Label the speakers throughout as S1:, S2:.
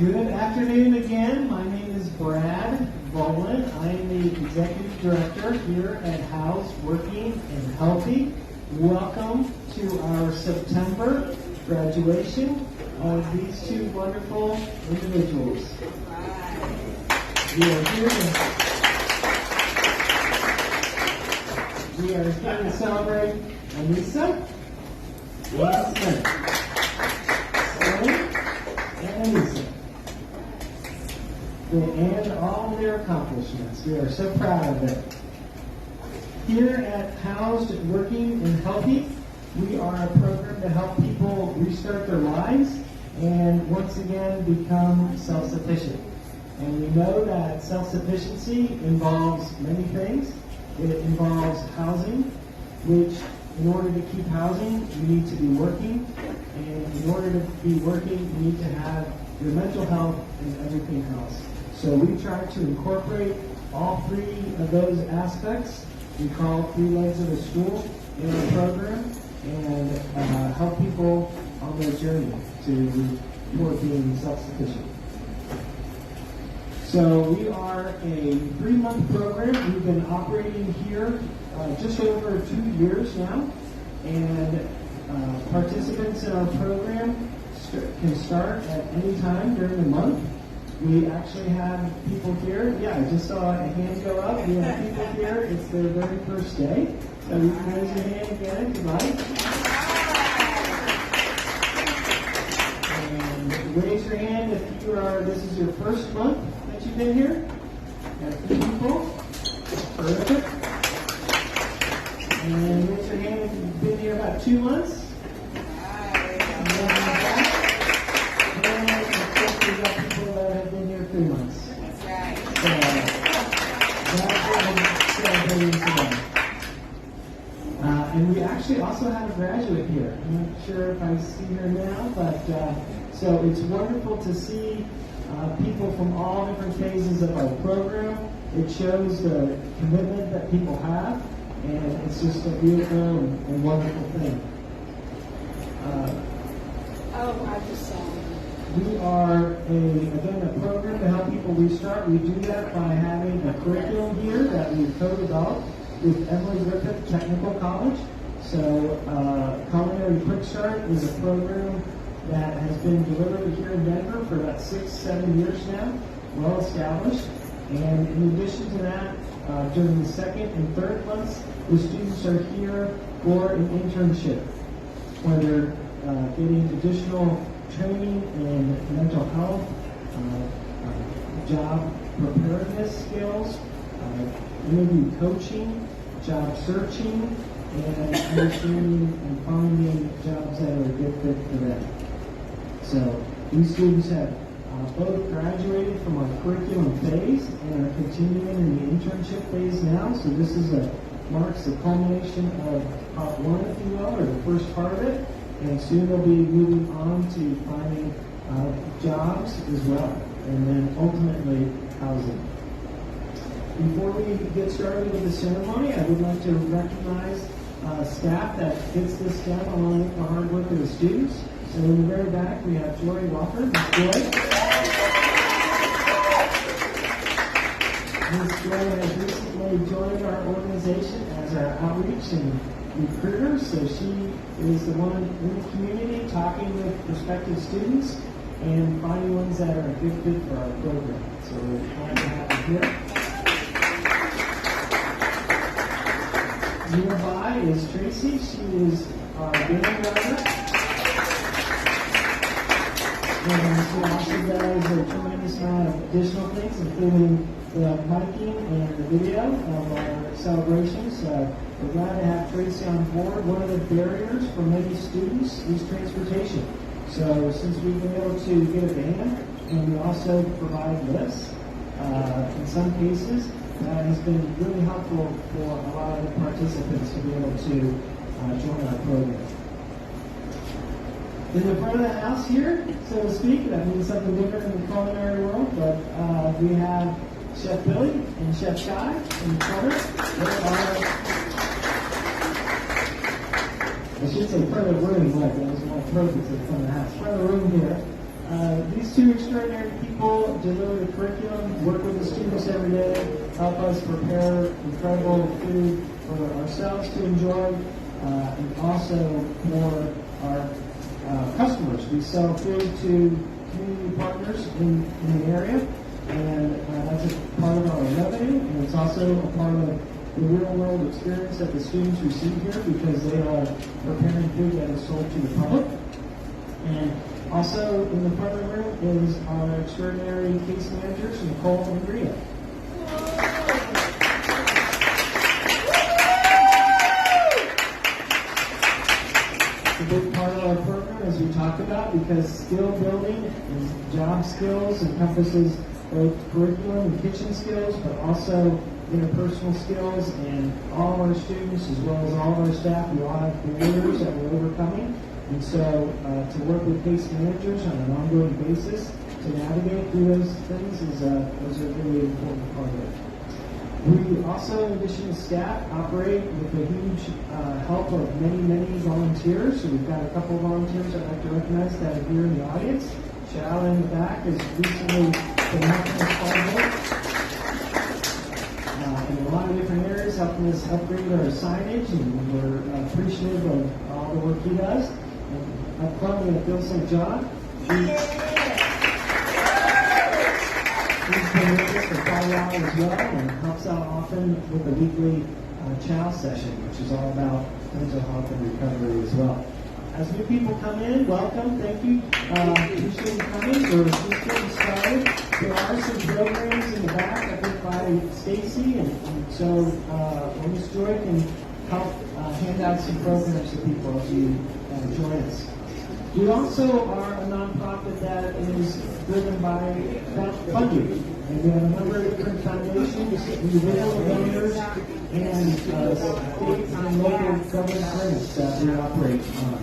S1: Good afternoon again. My name is Brad Boland. I am the Executive Director here at House Working and Healthy. Welcome to our September graduation of these two wonderful individuals. We are here to celebrate Anissa, Smith, and Anissa, and all their accomplishments. We are so proud of it. Here at Housed Working and Healthy, we are a program to help people restart their lives and once again become self-sufficient. And we know that self-sufficiency involves many things. It involves housing, which in order to keep housing, you need to be working. And in order to be working, you need to have your mental health and everything else. So we try to incorporate all three of those aspects. We call 3 legs of the stool in our program and help people on their journey toward being self-sufficient. So we are a 3-month program. We've been operating here just over 2 years now, and participants in our program can start at any time during the month. We actually have people here. Yeah, I just saw a hand go up. We have people here. It's their very first day. So you can raise your hand again if you like. And raise your hand if this is your first month that you've been here. Got a few people. Terrific. And raise your hand if you've been here about 2 months. And we actually also have a graduate here. I'm not sure if I see her now, but so it's wonderful to see people from all different phases of our program. It shows the commitment that people have, and it's just a beautiful and wonderful thing. We are, a program to help people restart. We do that by having a curriculum here that we've co-developed with Emily Griffith Technical College. So Culinary Quick Start is a program that has been delivered here in Denver for about 6-7 years now, well established. And in addition to that, during the 2nd and 3rd months, the students are here for an internship, where they're getting additional training in mental health, job preparedness skills, interview coaching, job searching, and understanding and finding jobs that are a good fit for them. So these students have both graduated from our curriculum phase and are continuing in the internship phase now. So this marks the culmination of part 1, if you will, or the first part of it. And soon they'll be moving on to finding jobs as well, and then ultimately housing. Before we get started with the ceremony, I would like to recognize staff that gets this done along with the hard work of the students. So in the very back, we have Joy Walker. Ms. Joy. Ms. Joy has recently joined our organization as our outreach and recruiter, so she is the one in the community talking with prospective students and finding ones that are a good fit for our program. So we're glad to have her here. Nearby is Tracy. She is our band driver. And she also does a tremendous amount of additional things, including the miking and the video of our celebrations. We're glad to have Tracy on board. One of the barriers for many students is transportation. So since we've been able to get a van, and we also provide lifts, in some cases, that has been really helpful for a lot of the participants to be able to join our program. In the front of the house here, so to speak, that means something different in the culinary world, but we have Chef Billy and Chef Sky in the corner. I should say front of the room, like that was my purpose in front of the house. Front of the room here These two extraordinary people deliver the curriculum, work with the students every day, help us prepare incredible food for ourselves to enjoy, and also for our customers. We sell food to community partners in the area, and that's a part of our revenue, and it's also a part of the real-world experience that the students receive here because they are preparing food that is sold to the public. And also in the front of the room is our extraordinary case managers, Nicole and Rita. It's a big part of our program, as we talked about, because skill building and job skills encompasses both curriculum and kitchen skills, but also interpersonal skills, and all of our students, as well as all of our staff, we all have barriers that we're overcoming. And so to work with case managers on an ongoing basis to navigate through those things is a really important part of it. We also, in addition to staff, operate with the huge help of many volunteers. So we've got a couple of volunteers I'd like to recognize that are here in the audience. Shal in the back has recently been helping us quite a bit. In a lot of different areas, helping us upgrade our signage, and we're appreciative of all the work he does. And up front, we have Bill St. John. He's been with us for quite a while as well, and helps out often with the weekly chow session, which is all about mental health and recovery as well. As new people come in, welcome, thank you. Appreciate you coming. We're just getting started. There are some programs in the back, I think, by Stacy, and so Miss Joy can help hand out some programs to people as you join us. We also are a nonprofit that is driven by funding, and we have a number of different foundations, individual donors, and state and local government grants that we operate on.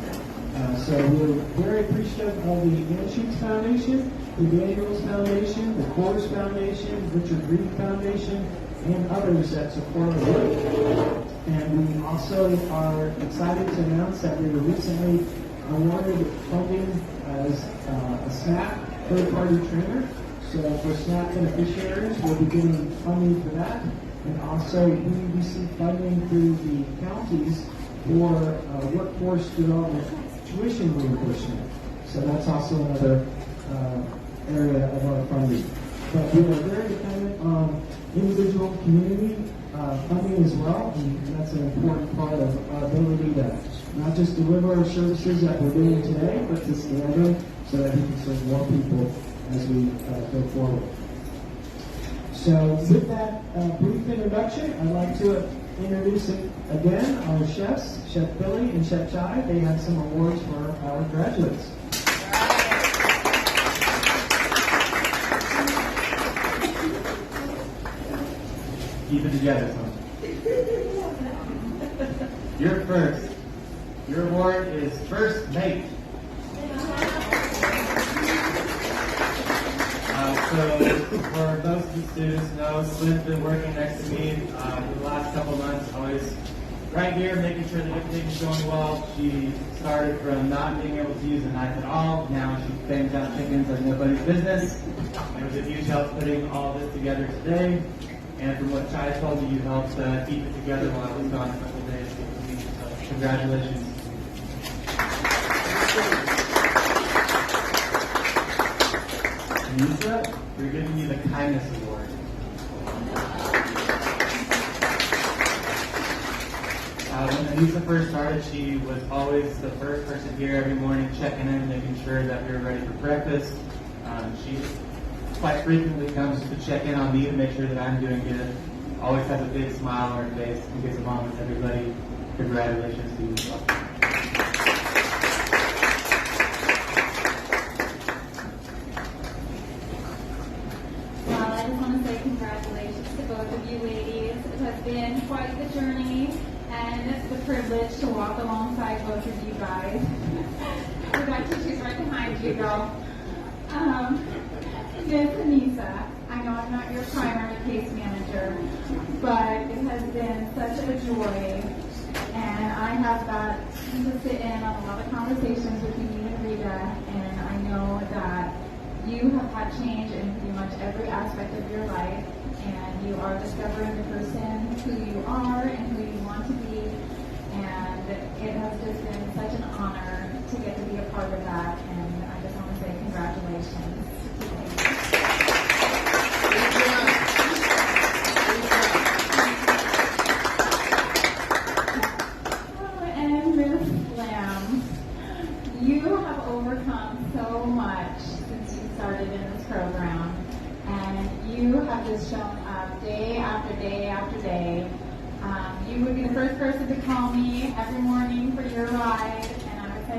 S1: So we're very appreciative of the Anschutz Foundation, the Daniels Foundation, the Coors Foundation, Richard Reed Foundation, and others that support our work. And we also are excited to announce that we were recently awarded funding as a SNAP third-party trainer. So for SNAP beneficiaries, we'll be getting funding for that. And also we receive funding through the counties for workforce development tuition reimbursement. So that's also another area of our funding. But we are very dependent on individual community funding as well, and that's an important part of our ability to not just deliver our services that we're doing today, but to scale them so that we can serve more people as we go forward. So with that brief introduction, I'd like to introduce again our chefs, Chef Billy and Chef Chai. They have some awards for our graduates.
S2: Keep it together, son. You're first. Your award is First Mate. So for most of the students know, Slim's been working next to me for the last couple of months, always right here, making sure that everything's going well. She started from not being able to use a knife at all. Now she bangs out chickens like nobody's business. It was a huge help putting all this together today. And from what Chai told me, you helped keep it together while I was gone a couple of days. So congratulations. Lisa, we're giving you the Kindness Award. When Anissa first started, she was always the first person here every morning, checking in, making sure that we were ready for breakfast. She quite frequently comes to check in on me to make sure that I'm doing good. Always has a big smile on her face and gets along with everybody. Congratulations to you as well.
S3: Well, I just want to say congratulations to both of you ladies. It has been quite the journey and the privilege to walk alongside both of you guys. Rebecca, she's right behind you, girl. Miss Anissa, I know I'm not your primary case manager, but it has been such a joy, and I have got to sit in on a lot of conversations with you and Rita, and I know that You have had change in pretty much every aspect of your life, and you are discovering the person who you are and who you want to be, and it has just been such an honor to get to be a part of that, and I just want to say congratulations. And Miss Lamb, you have overcome so much since you started in this program, and you have just shown up day after day after day. You would be the first person to call me every morning for your ride, and I would say,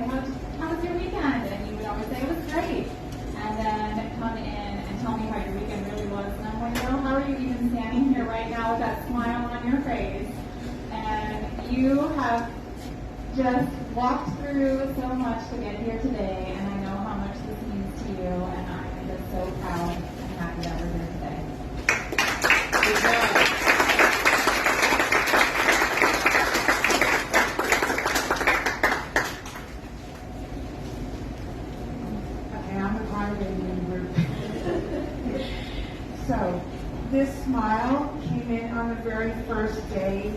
S3: how was your weekend? And you would always say it was great. And then come in and tell me how your weekend really was. And I'm like, well, how are you even standing here right now with that smile on your face? And you have just walked through so much to get here today, and I know how much this means to you, and I'm just so proud and happy that we're here today.
S4: Good job.
S5: Okay, I'm the crybaby group. So, this smile came in on the very first day,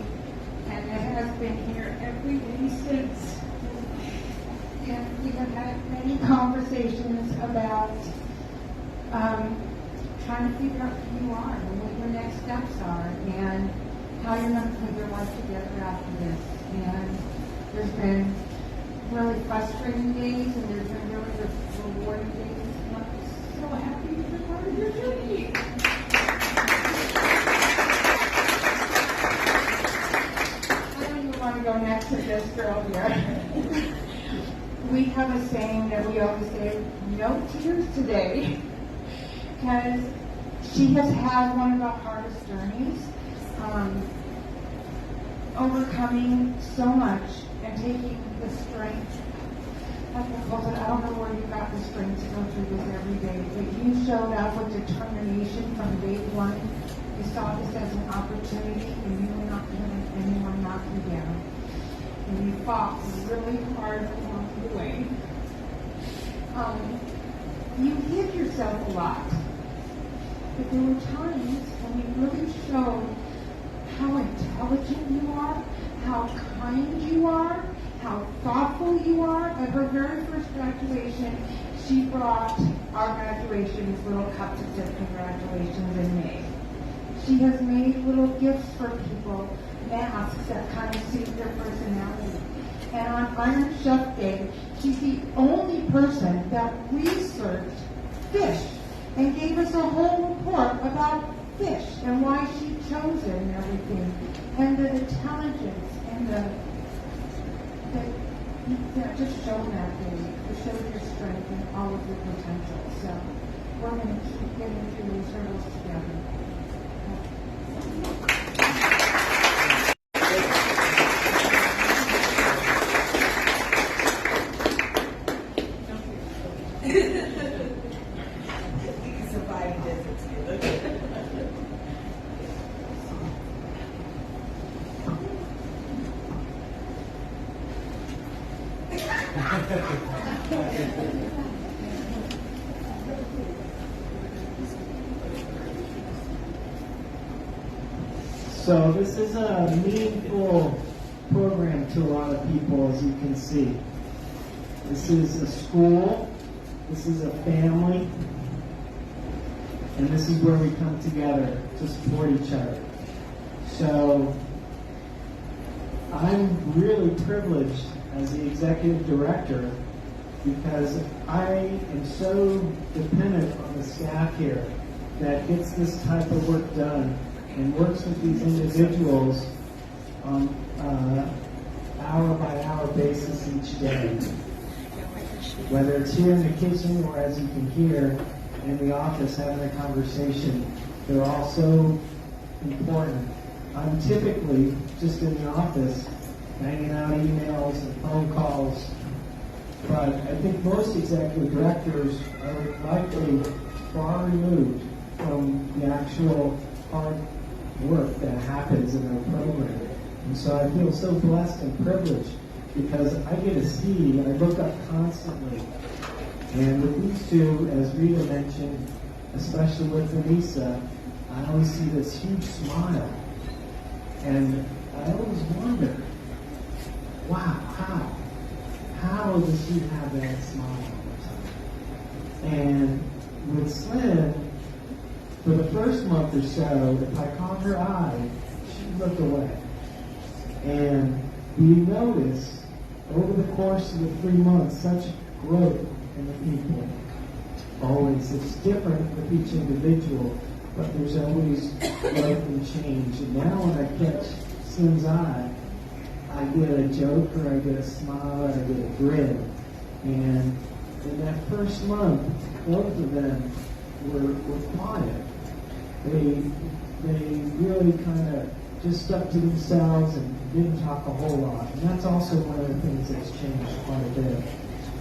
S5: and it has been here every day since. And we have had many conversations about trying to figure out who you are and what your next steps are and how you're going to put your life together after this. And there's been really frustrating days and there's been really rewarding days. And I'm so happy to be part of your journey. I don't even want to go next to this girl here. We have a saying that we always say, no tears today, because she has had one of the hardest journeys, overcoming so much and taking the strength. I don't know where you got the strength to go through this every day, but you showed up with determination from day one. You saw this as an opportunity, and you were not going to let anyone knock you down. And you fought really hard along the way. You hid yourself a lot, but there were times when you really showed how intelligent you are, how kind you are, how thoughtful you are. At her very first graduation, she brought our graduations little cupcakes of congratulations in May. She has made little gifts for people, masks that kind of suit their personality. And on Iron Chef Day, she's the only person that researched fish and gave us a whole report about fish and why she chose it and everything. And the intelligence and just showed that day. It showed your strength and all of your potential. So we're going to keep getting through these hurdles together.
S1: So this is a meaningful program to a lot of people, as you can see. This is a school, this is a family, and this is where we come together to support each other. So I'm really privileged as the executive director because I am so dependent on the staff here that gets this type of work done and works with these individuals on hour by hour basis each day. Whether it's here in the kitchen or as you can hear in the office having a conversation, they're all so important. I'm typically just in the office hanging out emails and phone calls, but I think most executive directors are likely far removed from the actual hard work that happens in our program. And so I feel so blessed and privileged because I get to see, I look up constantly And with these two, as Rita mentioned, especially with Anissa, I always see this huge smile. And I always wonder, wow, how does she have that smile all the time? And with Slim, for the first month or so, if I caught her eye, she'd look away. And you notice, over the course of the 3 months, such growth in the people. Always, it's different with each individual, but there's always growth and change. And now when I catch Slim's eye, I get a joke, or I get a smile, or I get a grin. And in that first month, both of them were quiet. They really kind of just stuck to themselves and didn't talk a whole lot. And that's also one of the things that's changed quite a bit.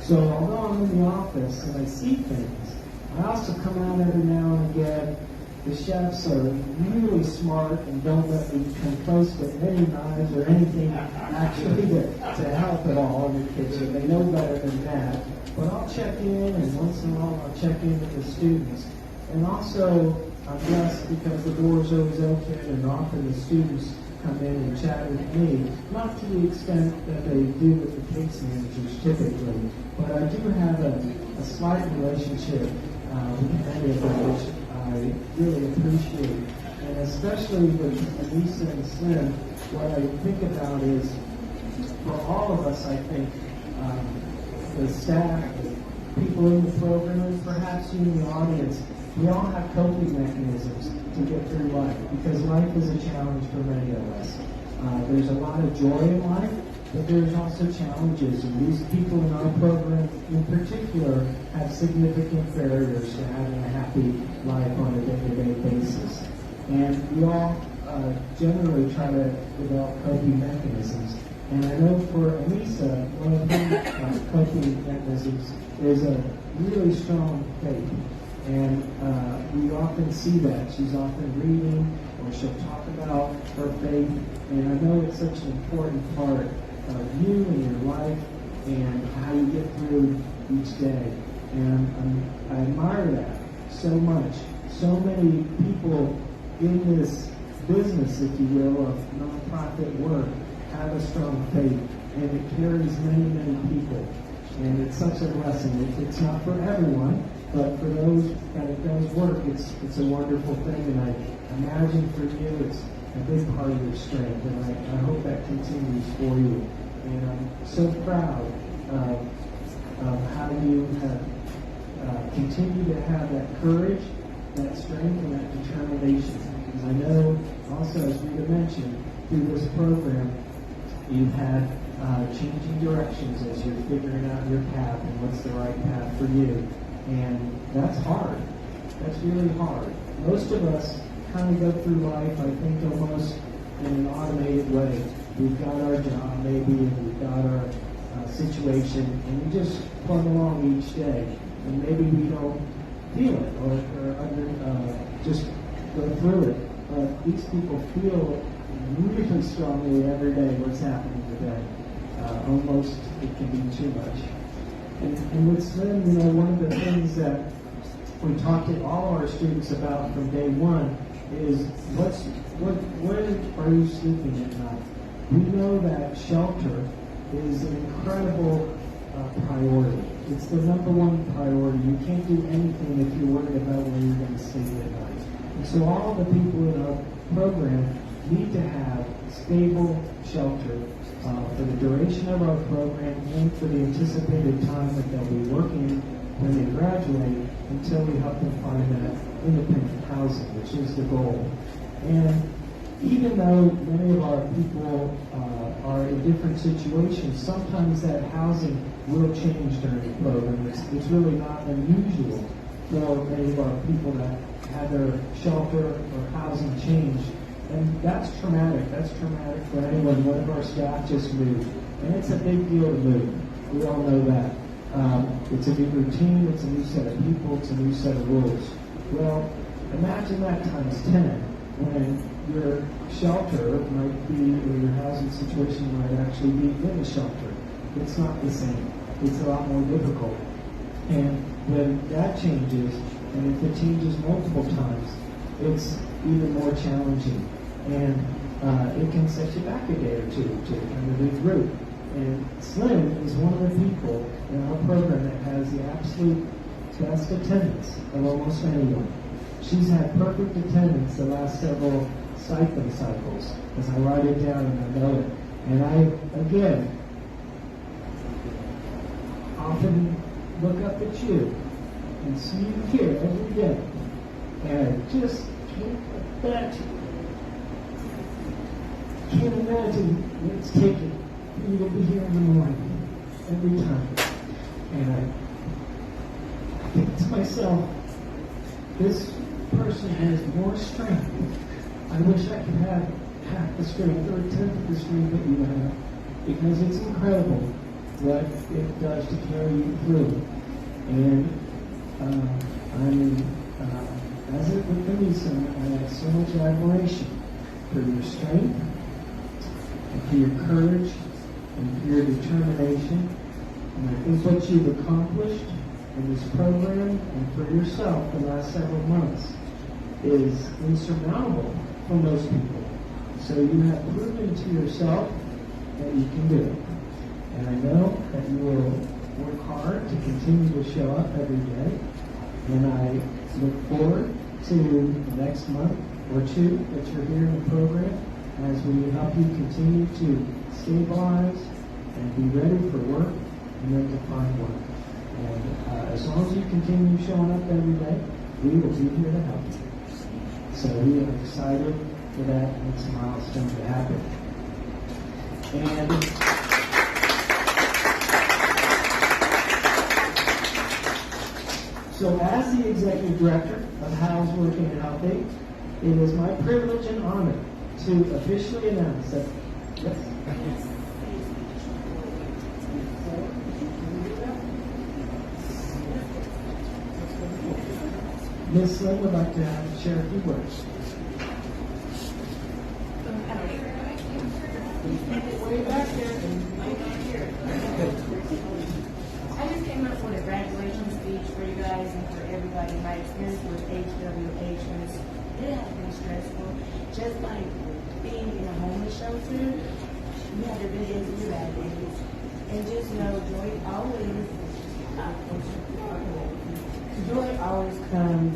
S1: So although I'm in the office and I see things, I also come out every now and again. The chefs are really smart and don't let me come close to any knives or anything actually to help at all in the kitchen. They know better than that. But I'll check in, and once in a while I'll check in with the students. And also, I'm blessed because the door's always open, and often the students come in and chat with me, not to the extent that they do with the case managers typically, but I do have a slight relationship with many of them, which I really appreciate. And especially with Anissa and Slim, what I think about is, for all of us, I think, the staff, the people in the program, and perhaps you in the audience, we all have coping mechanisms to get through life, because life is a challenge for many of us. There's a lot of joy in life, but there's also challenges, and these people in our program in particular have significant barriers to having a happy life on a day-to-day basis. And we all generally try to develop coping mechanisms. And I know for Anissa, one of her coping mechanisms is a really strong faith. And we often see that. She's often reading, or she'll talk about her faith. And I know it's such an important part of you and your life and how you get through each day. And I admire that so much. So many people in this business, if you will, of nonprofit work have a strong faith, and it carries many, many people. And it's such a blessing. It's not for everyone, but for those that it does work, it's a wonderful thing. And I imagine for you, it's a big part of your strength. And I hope that continues for you. And I'm so proud of how you have continued to have that courage, that strength, and that determination. And I know also, as Rita mentioned, through this program, you've had changing directions as you're figuring out your path and what's the right path for you. And that's hard. That's really hard. Most of us kind of go through life, I think, almost in an automated way. We've got our job, maybe, and we've got our situation, and we just plug along each day. And maybe we don't feel it or just go through it. But these people feel really strongly every day what's happening today. Almost it can be too much. And with Slim, you know, one of the things that we talk to all our students about from day one is where are you sleeping at night? We know that shelter is an incredible priority. It's the number one priority. You can't do anything if you're worried about where you're going to sleep at night. And so all the people in our program need to have stable shelter for the duration of our program and for the anticipated time that they'll be working when they graduate until we help them find that independent housing, which is the goal. And even though many of our people are in different situations, sometimes that housing will change during the program. It's really not unusual for many of our people that have their shelter or housing changed. And that's traumatic. That's traumatic for anyone. One of our staff just moved. And it's a big deal to move. We all know that. It's a new routine. It's a new set of people. It's a new set of rules. Well, imagine that times 10 when your shelter might be, or your housing situation might actually be in a shelter. It's not the same. It's a lot more difficult. And when that changes, and if it changes multiple times, it's even more challenging. And it can set you back a day or two to kind of regroup. And Slim is one of the people in our program that has the absolute best attendance of almost anyone. She's had perfect attendance the last several stipend cycles, as I write it down and I know it. And I, again, often look up at you and see you here every day. And I just can't imagine what it's taken for you to be here in the morning every time. And I think to myself, this person has more strength. I wish I could have half the strength or a tenth of the strength that you have, because it's incredible what it does to carry you through. And as it with the Lisa, I have so much admiration for your strength, and for your courage, and for your determination. And I think what you've accomplished in this program and for yourself the last several months is insurmountable for most people. So you have proven to yourself that you can do it. And I know that you will work hard to continue to show up every day. And I look forward to the next month or two that you're here in the program as we help you continue to stabilize and be ready for work and then to find work. And as long as you continue showing up every day, we will be here to help you. So we are excited for that next milestone to happen. And so as the Executive Director of House Working and Healthy, it is my privilege and honor to officially announce that, yes? Ms. Slim would like to share a few words.
S6: Way back there. I just came up with a graduation speech for you guys and for everybody. My experience with HWH was, it has been stressful. Just like being in a homeless shelter, you have your good days and your bad days. And just know joy always comes.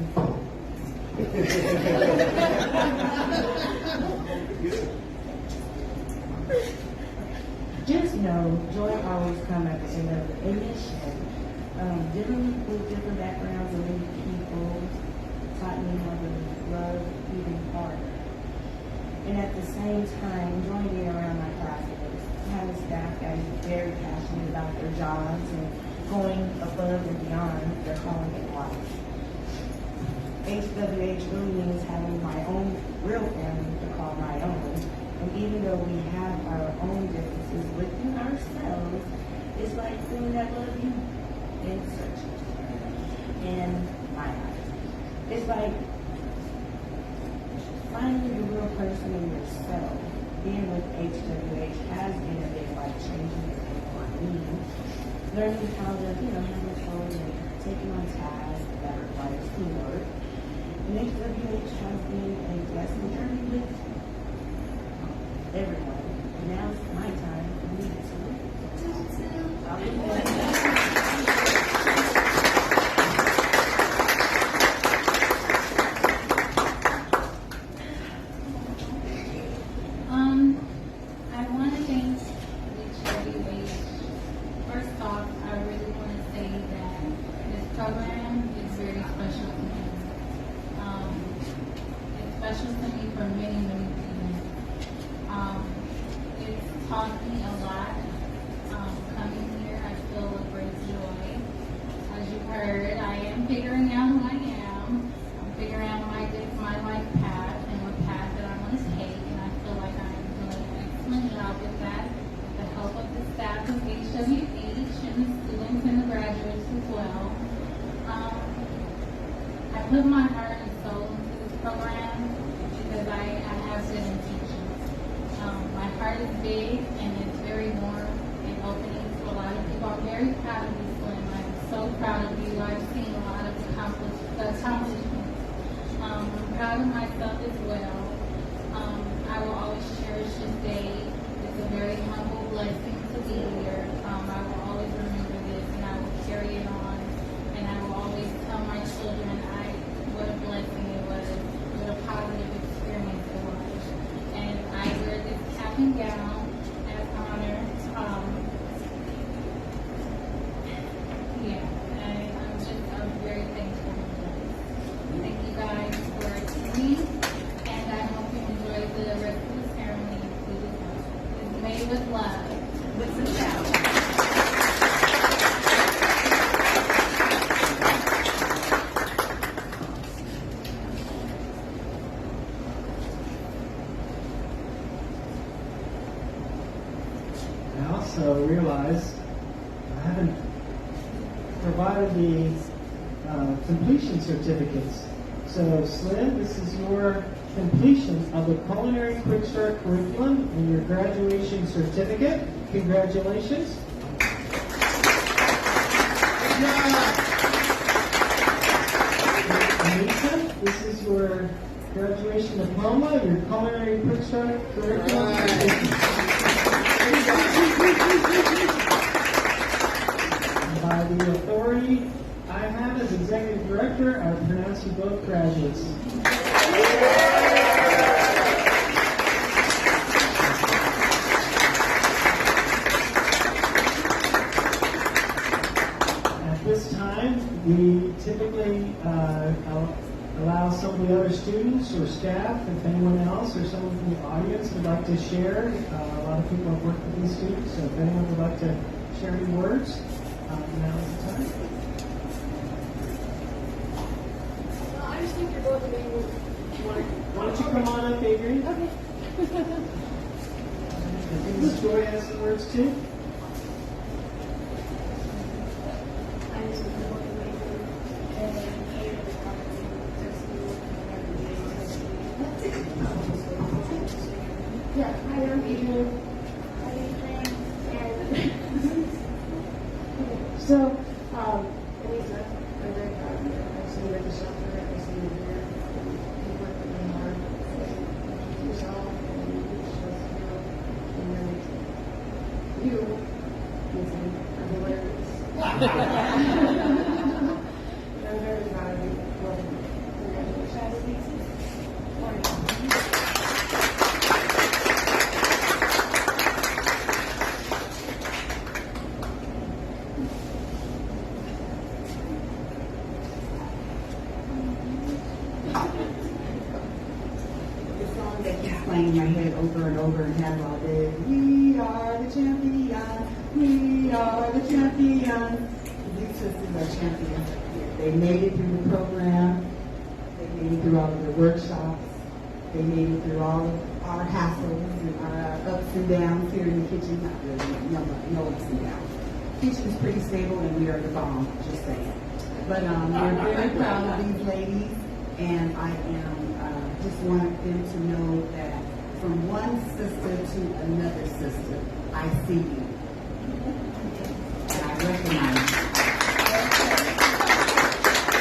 S6: Just know, joy always comes at the end of the mission. Dealing with different backgrounds and many people taught me how to love even harder. And at the same time, enjoying being around my classmates. Having staff that is very passionate about their jobs and going above and beyond their calling in life. HWH really means having my own real family to call my own. And even though we have our own differences within ourselves, it's like feeling that love you in search in my eyes. It's like finding the real person in yourself. Being with HWH has been a big life-changing thing for me. Learning how to, handle phone and taking on tasks that requires teamwork. And HWH has been a blessing journey with everyone. And now it's my time for me to I'll be there.
S3: I want to thank HWH. First off, I really want to say that this program is very special to me. It's special to me for many, many reasons. It's taught me a lot. Coming here, I feel a great joy. As you heard, I am figuring out who I am. I'm figuring out my life path and what path that I want to take, and I feel like I'm doing an excellent job with that, with the help of the staff of HWH and the students and the graduates as well. I put my heart and soul into this program because I have been in teaching. My heart is big and it's very warm and opening to a lot of people. I'm very proud of this one. I'm so proud of you. I've seen a lot of accomplishments. I'm proud of myself as well. I will always cherish this day. It's a very humble blessing to be here. I will always remember this, and I will carry it on. And I will always tell my children what a blessing it was, what a positive experience it was. And I wear this cap and gown as honor. I'm very thankful and blessed. Thank you guys for attending, and I hope you enjoy the rest of the ceremony. It's made with love. With some shout.
S1: I also realized I haven't provided the completion certificates. So, Slim, this is your completion of the Culinary Quick Start curriculum and your graduation certificate. Congratulations. Lisa, this is your graduation diploma, your Culinary Quick Start curriculum. By the authority I have as Executive Director, I pronounce you both graduates. At this time, we typically allow some of the other students or staff, if anyone else or someone from the audience would like to share. A lot of people have worked with these students, so if anyone would like to share any words, now is the time.
S7: Well, I just think you're both amazing.
S1: Why don't you come on up, Adrian?
S7: Okay.
S1: I think Ms. Joy has some words too.
S7: I just think you're both amazing. And Adrian is probably just yeah, hi, I'm Adrian. I'm Adrian. And so, Elisa, I'm very proud of you. I've seen you at the shelter. I've seen you here. You work really hard. You yourself and you teach us here. And you're amazing. You, amazing, are hilarious. I'm very proud of you. Well, congratulations.
S8: The song that keeps playing in my head over and over and have all day. We are the champions. We are the champions. These sisters are champions. They made it through the program. They made it through all of the workshops. They made it through all of our hassles and our ups and downs here in the kitchen. Not really, no ups and downs. Kitchen is pretty stable and we are the bomb, just saying. But we're very proud of these ladies, and I am just want them to know that from one sister to another sister, I see you. And I recognize you.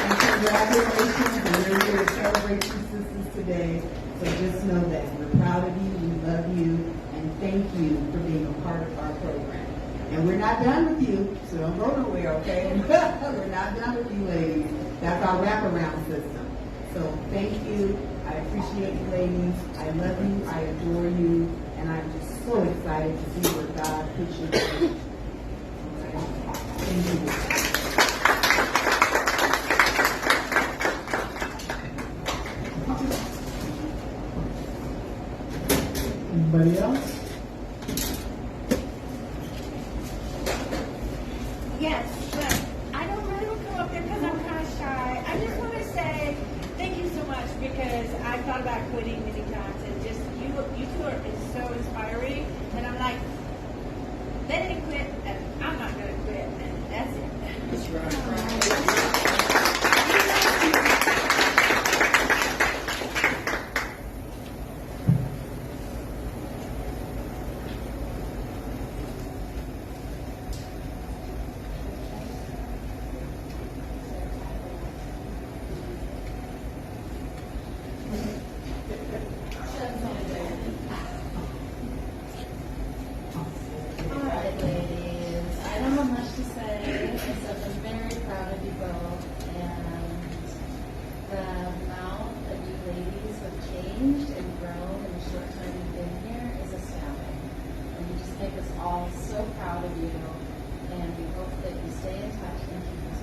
S8: And congratulations, and we're here to celebrate you sisters today. So just know that we're proud of you, we love you, and thank you for being a part of our program. And we're not done with you, so don't go nowhere, okay? We're not done with you, ladies. That's our wraparound system. So thank you. I appreciate you, ladies. I love you. I adore you. And I'm just so excited to see where God puts you through. Okay? Thank you.
S1: Anybody else?
S9: Yes, but I don't really come up there because I'm kind of shy. I just want to say thank you so much because I thought about quitting many times and just you two are so inspiring. And I'm like, they didn't quit, and I'm not going to quit, and that's it.
S4: That's right.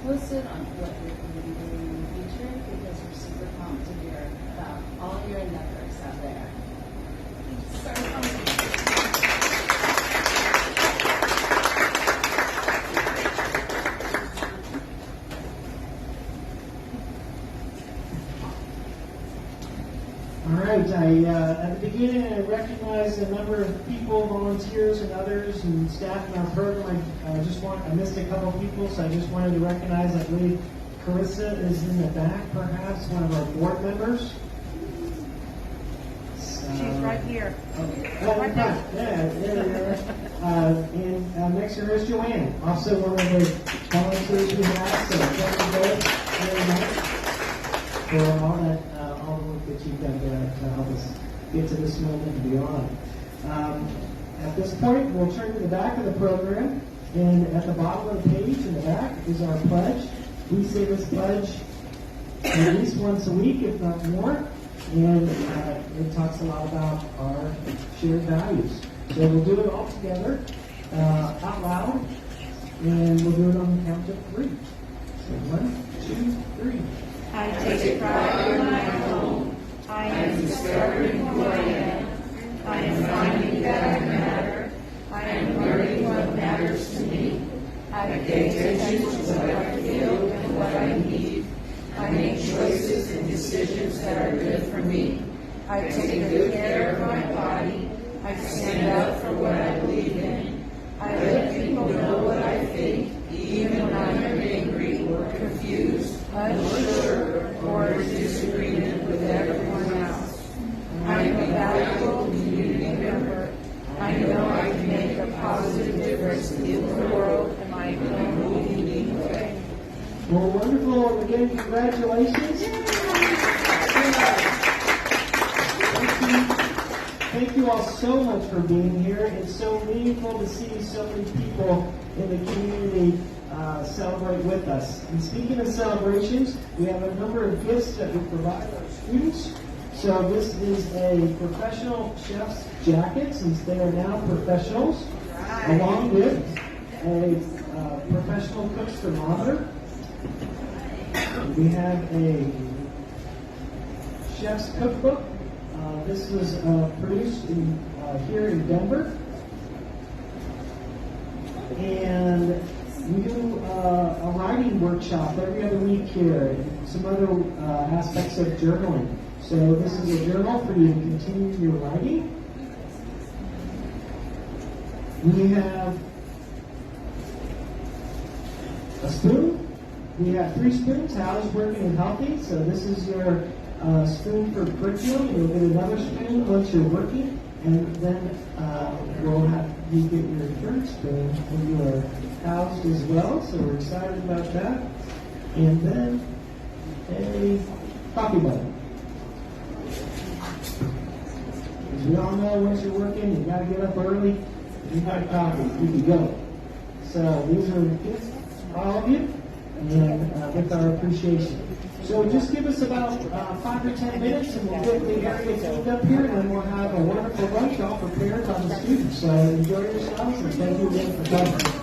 S10: posted on what you're going to be doing in the future because we're super pumped to hear about all your endeavors out there.
S1: All right, at the beginning, I recognized a number of people, volunteers and others and staff in our program. I missed a couple of people, so I just wanted to recognize, I believe Carissa is in the back, perhaps, one of our board members.
S5: She's right here.
S1: Oh, right there. Yeah, there you are. And next to her is Joanne, also one of the volunteers we have, so thank you both very much for all the work that you've done to help us get to this moment and beyond. At this point, we'll turn to the back of the program, and at the bottom of the page in the back is our pledge. We say this pledge at least once a week, if not more, and it talks a lot about our shared values. So we'll do it all together, out loud, and we'll do it on the count of 3. So 1, 2, 3.
S5: I take pride in my home. I am discovering who I am. I am finding that I matter. I am learning what matters to me. I pay attention to what I feel and what I need. I make choices and decisions that are good for me. I take good care of my body. I stand up for what I believe in. I let people know what I think, even when I am angry or confused, unsure, or in disagreement with everyone else. I am a valuable community member. I know I can make a positive difference in the world in my own unique way.
S1: Well, wonderful. Again, congratulations. Thank you all so much for being here. It's so meaningful to see so many people in the community celebrate with us. And speaking of celebrations, we have a number of gifts that we provide our students. So this is a professional chef's jacket, since they are now professionals, along with a professional cook's thermometer. We have a chef's cookbook. This was produced here in Denver. And we do a writing workshop every other week here, and some other aspects of journaling. So this is a journal for you to continue your writing. We have a spoon. We have 3 spoons. How's working and healthy? So this is your spoon for curriculum. You'll get another spoon once you're working, and then we'll have you get your 3rd spoon when you are housed as well. So we're excited about that. And then a coffee mug. As we all know, once you're working, you got to get up early. You got coffee. You can go. So these are gifts for all of you, and with our appreciation. So just give us about 5 or 10 minutes, and we'll get the area cleaned up here, and then we'll have a wonderful lunch all prepared by the students. So enjoy yourselves, and thank you again for coming.